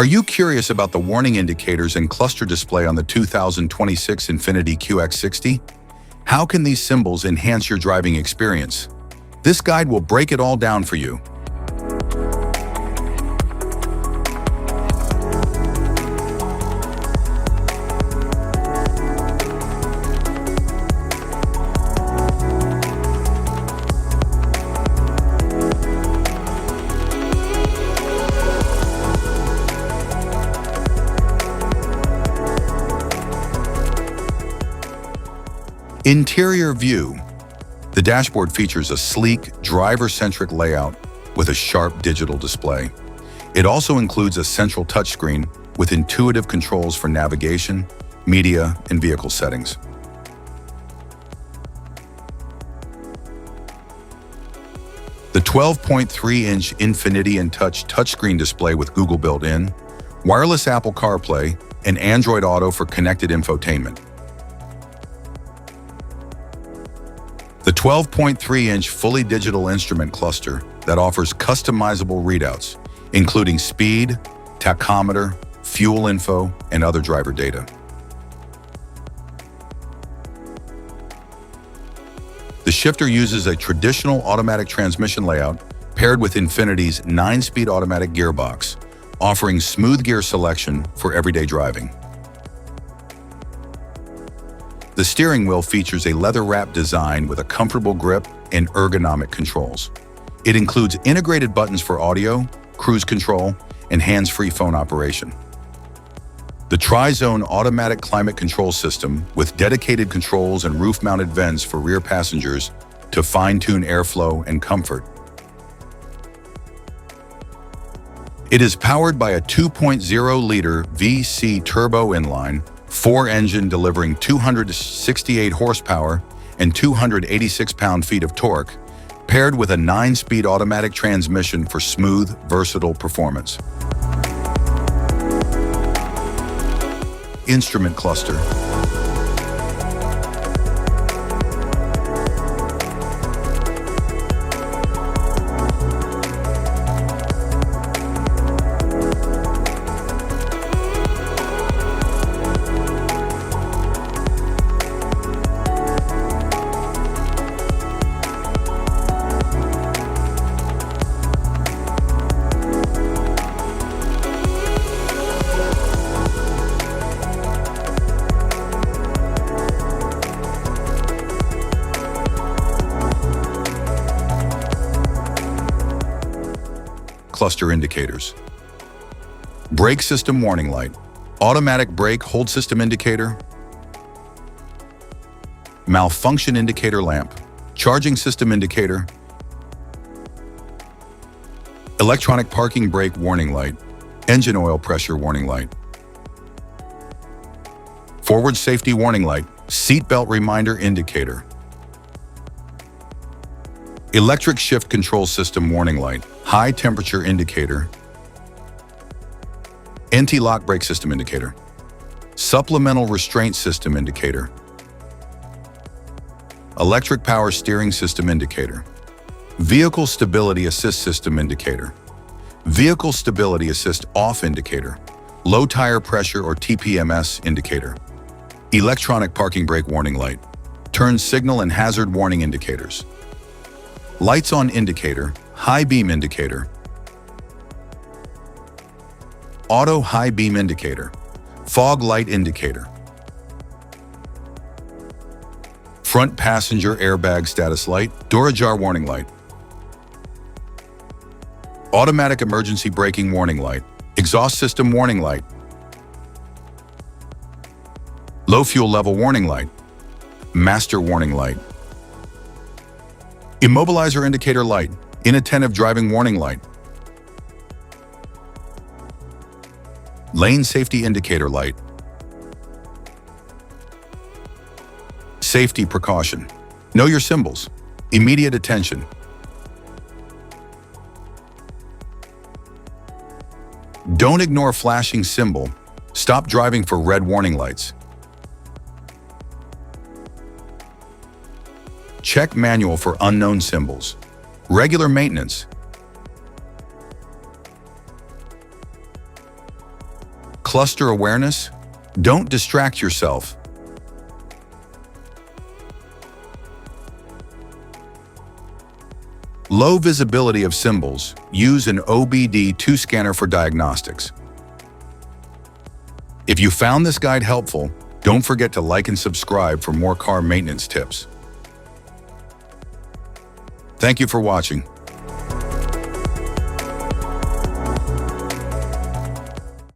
Are you curious about the warning indicators and cluster display on the 2026 Infiniti QX60? How can these symbols enhance your driving experience? This guide will break it all down for you. Interior view. The dashboard features a sleek, driver-centric layout with a sharp digital display. It also includes a central touchscreen with intuitive controls for navigation, media, and vehicle settings. The 12.3-inch Infiniti InTouch touchscreen display with Google built-in, wireless Apple CarPlay, and Android Auto for connected infotainment. The 12.3-inch fully digital instrument cluster that offers customizable readouts, including speed, tachometer, fuel info, and other driver data. The shifter uses a traditional automatic transmission layout paired with Infiniti's 9-speed automatic gearbox, offering smooth gear selection for everyday driving. The steering wheel features a leather-wrapped design with a comfortable grip and ergonomic controls. It includes integrated buttons for audio, cruise control, and hands-free phone operation. The Tri-Zone automatic climate control system with dedicated controls and roof-mounted vents for rear passengers to fine-tune airflow and comfort. It is powered by a 2.0-liter VC turbo inline 4-engine delivering 268 horsepower and 286 pound-feet of torque, paired with a 9-speed automatic transmission for smooth, versatile performance. Instrument cluster. Cluster indicators. Brake system warning light. Automatic brake hold system indicator. Malfunction indicator lamp. Charging system indicator. Electronic parking brake warning light. Engine oil pressure warning light. Forward safety warning light. Seatbelt reminder indicator. Electric shift control system warning light. High temperature indicator. Anti-lock brake system indicator. Supplemental restraint system indicator. Electric power steering system indicator. Vehicle stability assist system indicator. Vehicle stability assist off indicator. Low tire pressure or TPMS indicator. Electronic parking brake warning light. Turn signal and hazard warning indicators. Lights on indicator. High beam indicator. Auto high beam indicator. Fog light indicator. Front passenger airbag status light. Door ajar warning light. Automatic emergency braking warning light. Exhaust system warning light. Low fuel level warning light. Master warning light. Immobilizer indicator light. Inattentive driving warning light. Lane safety indicator light. Safety precaution. Know your symbols. Immediate attention. Don't ignore flashing symbol. Stop driving for red warning lights. Check manual for unknown symbols. Regular maintenance. Cluster awareness? Don't distract yourself. Low visibility of symbols. Use an OBD2 scanner for diagnostics. If you found this guide helpful, don't forget to like and subscribe for more car maintenance tips. Thank you for watching.